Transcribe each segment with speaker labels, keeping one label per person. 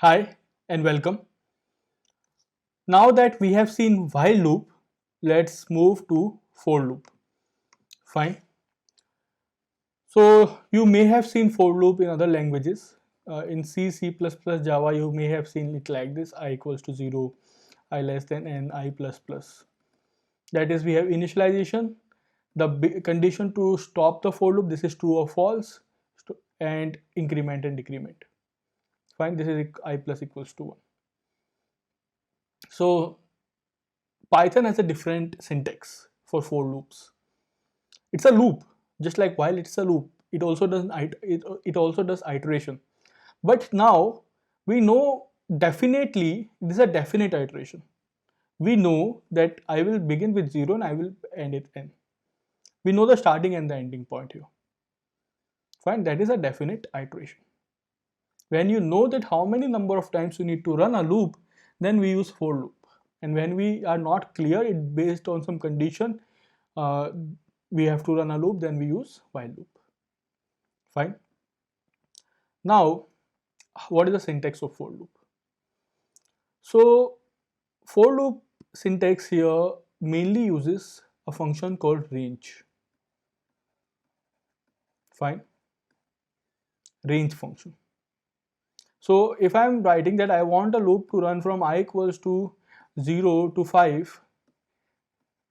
Speaker 1: Hi and welcome. Now that we have seen while loop, let's move to for loop. Fine. So you may have seen for loop in other languages. In C, C++, Java, you may have seen it like this: I equals to 0, I less than n, I plus plus. That is, we have initialization, the condition to stop the for loop, this is true or false, and increment and decrement. Fine, this is I plus equals to 1. So Python has a different syntax for loops. It's a loop, just like while it's a loop, it also does iteration. But now we know definitely this is a definite iteration. We know that I will begin with 0 and I will end at n. We know the starting and the ending point here. Fine, that is a definite iteration. When you know that how many number of times you need to run a loop, then we use for loop. And when we are not clear, it based on some condition, uh, we have to run a loop, then we use while loop. Fine. Now, what is the syntax of for loop? So, for loop syntax here mainly uses a function called range. Fine. Range function. So, if I am writing that I want a loop to run from I equals to 0 to 5,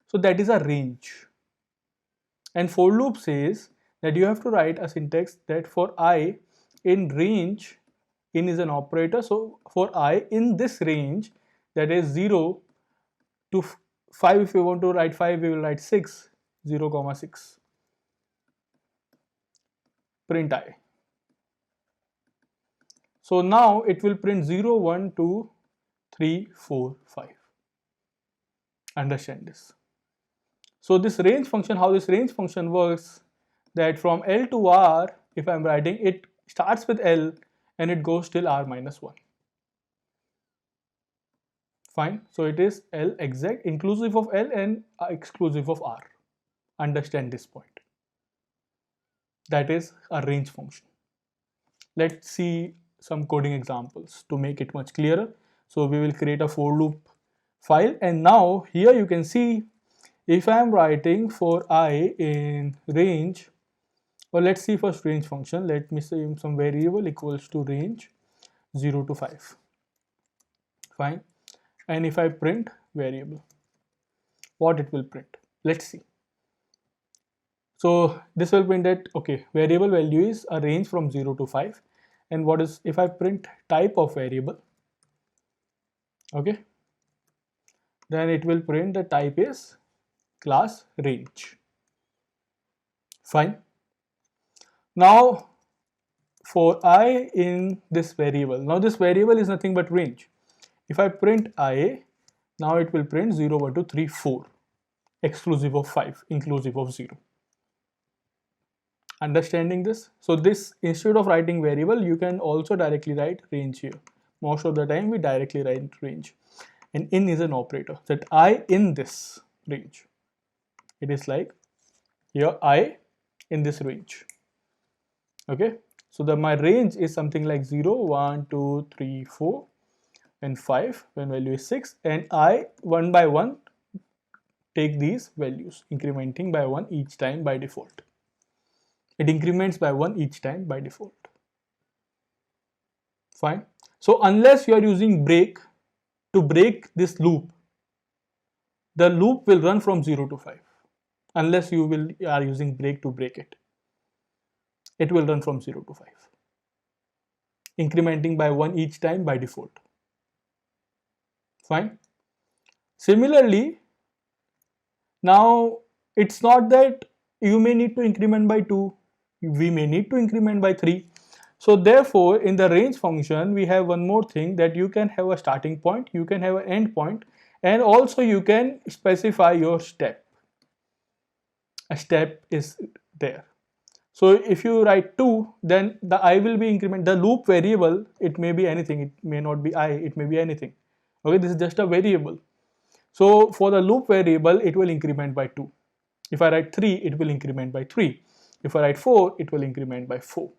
Speaker 1: so that is a range. And for loop says that you have to write a syntax that for I in range, in is an operator, so for I in this range, that is 0 to 5, if you want to write 5, we will write 6, 0 comma 6, print I. So now it will print 0, 1, 2, 3, 4, 5. Understand this. So this range function, how this range function works, that from L to R, if I'm writing, it starts with L and it goes till R minus 1. Fine. So it is L exact, inclusive of L and exclusive of R. Understand this point. That is a range function. Let's see some coding examples to make it much clearer. So we will create a for loop file, and now here you can see if I am writing for I in range, or let's see first range function. Let me say some variable equals to range 0 to 5. Fine. And if I print variable, what it will print? Let's see. So this will print that, okay, variable value is a range from 0 to 5. And what is, if I print type of variable, okay, then it will print the type is class range. Fine. Now for I in this variable, now this variable is nothing but range. If I print I, now it will print 0, 1, 2, 3, 4, exclusive of 5, inclusive of 0. Understanding this? So this, instead of writing variable, you can also directly write range here. Most of the time we directly write range. And in is an operator, that I in this range. It is like here I in this range. Okay, so my range is something like 0, 1, 2, 3, 4 and 5 when value is 6, and I one by one take these values, incrementing by 1 each time by default. It increments by 1 each time by default. Fine. So unless you are using break to break this loop, the loop will run from 0 to 5. Unless you are using break to break it, it will run from 0 to 5, incrementing by 1 each time by default. Fine. Similarly, now it's not that you may need to increment by 2, we may need to increment by 3. So therefore, in the range function, we have one more thing, that you can have a starting point, you can have an end point, and also you can specify your step. A step is there. So if you write 2, then the I will be increment, the loop variable, it may be anything, it may not be I, it may be anything. Okay, this is just a variable. So for the loop variable, it will increment by 2. If I write 3, it will increment by 3. If I write 4, it will increment by 4.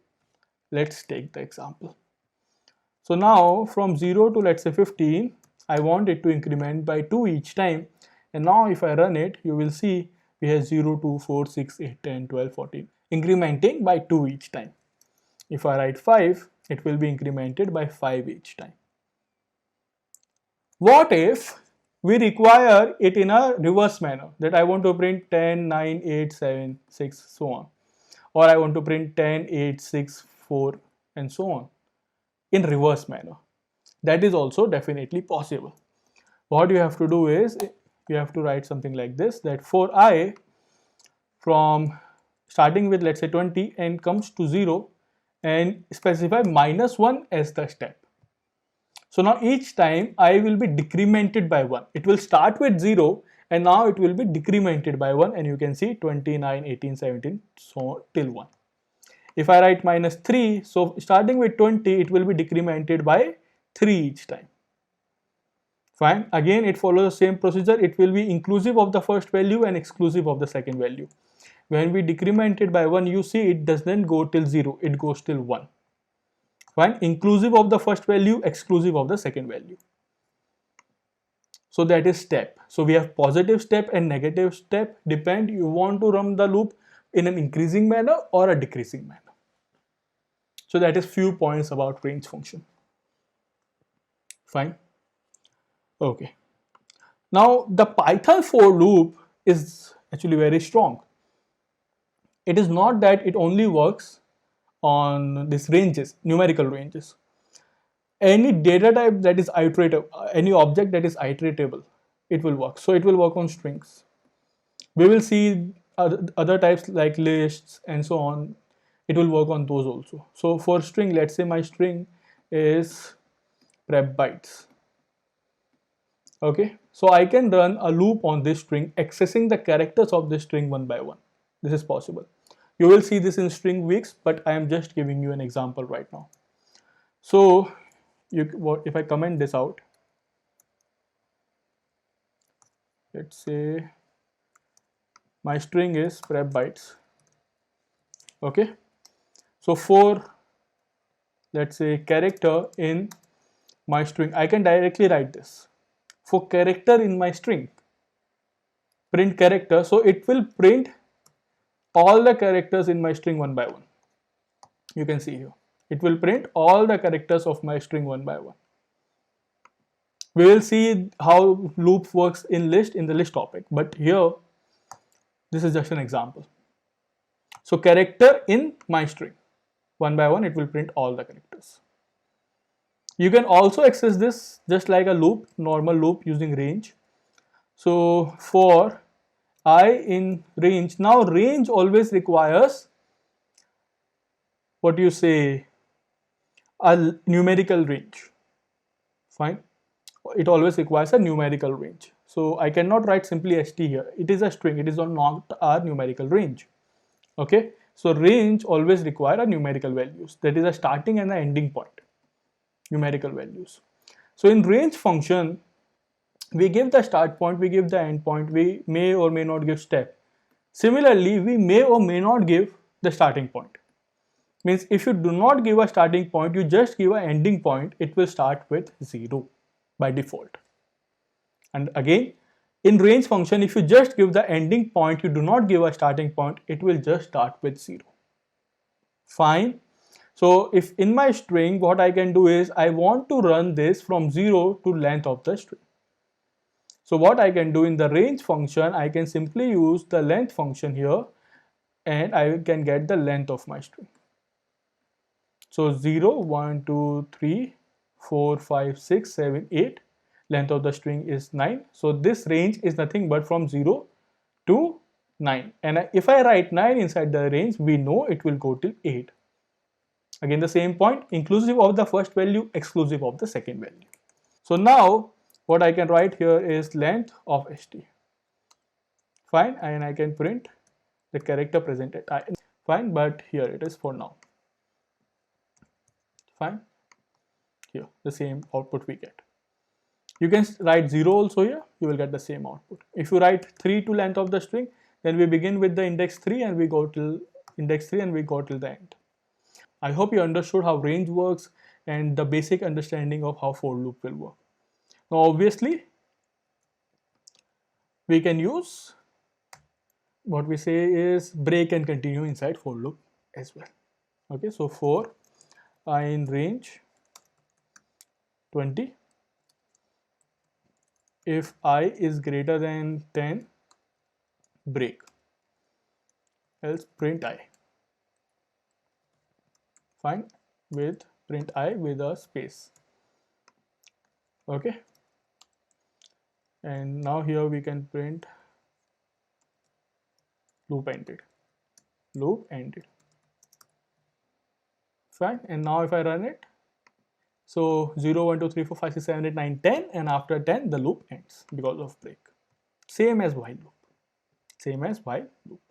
Speaker 1: Let's take the example. So now from 0 to let's say 15, I want it to increment by 2 each time. And now if I run it, you will see we have 0, 2, 4, 6, 8, 10, 12, 14, incrementing by 2 each time. If I write 5, it will be incremented by 5 each time. What if we require it in a reverse manner, that I want to print 10, 9, 8, 7, 6, so on, or I want to print 10, 8, 6, 4, and so on in reverse manner? That is also definitely possible. What you have to do is you have to write something like this, that for I from starting with let's say 20 and comes to 0, and specify -1 as the step. So now each time I will be decremented by 1. It will start with 0 and now it will be decremented by 1, and you can see 29, 18, 17, so till 1. If I write -3, so starting with 20, it will be decremented by 3 each time. Fine. Again, it follows the same procedure. It will be inclusive of the first value and exclusive of the second value. When we decrement it by 1, you see it doesn't go till 0. It goes till 1. Fine. Inclusive of the first value, exclusive of the second value. So that is step. So we have positive step and negative step. Depend you want to run the loop in an increasing manner or a decreasing manner. So that is few points about range function. Fine. Okay. Now the Python for loop is actually very strong. It is not that it only works on these ranges, numerical ranges. Any data type that is iterative, any object that is iteratable, it will work. So it will work on strings. We will see other types like lists and so on. It will work on those also. So for string, let's say my string is PrepBytes. Okay, so I can run a loop on this string, accessing the characters of this string one by one. This is possible. You will see this in string weeks, but I am just giving you an example right now. So if I comment this out, let's say my string is PrepBytes. Okay, so for let's say character in my string, I can directly write this. For character in my string, print character, so it will print all the characters in my string one by one. You can see here, it will print all the characters of my string one by one. We will see how loop works in list in the list topic, but here this is just an example. So character in my string, one by one it will print all the characters. You can also access this just like a loop, normal loop using range. So for I in range, now range always requires what you say a numerical range. Fine, it always requires a numerical range. So I cannot write simply st here. It is a string, it is not a numerical range. Okay, so range always require a numerical values, that is a starting and the ending point, numerical values. So in range function, we give the start point, we give the end point, we may or may not give step. Similarly, we may or may not give the starting point. Means if you do not give a starting point, you just give an ending point, it will start with 0 by default. And again, in range function, if you just give the ending point, you do not give a starting point, it will just start with 0. Fine. So if in my string, what I can do is I want to run this from 0 to length of the string. So what I can do in the range function, I can simply use the length function here and I can get the length of my string. So 0, 1, 2, 3, 4, 5, 6, 7, 8. Length of the string is 9. So this range is nothing but from 0 to 9. And if I write 9 inside the range, we know it will go till 8. Again, the same point, inclusive of the first value, exclusive of the second value. So now what I can write here is length of st. Fine, and I can print the character presented. Fine, but here it is for now. Fine, here the same output we get. You can write 0 also here, you will get the same output. If you write 3 to length of the string, then we begin with the index 3 and we go till index 3 and we go till the end. I hope you understood how range works and the basic understanding of how for loop will work. Now obviously we can use, what we say is, break and continue inside for loop as well. Okay, so for I in range 20, if I is greater than 10, break, else print I. Fine, with print I with a space. Okay, and now here we can print loop ended, loop ended. Fine, and now if I run it, so 0, 1, 2, 3, 4, 5, 6, 7, 8, 9, 10, and after 10 the loop ends because of break. Same as while loop. Same as while loop.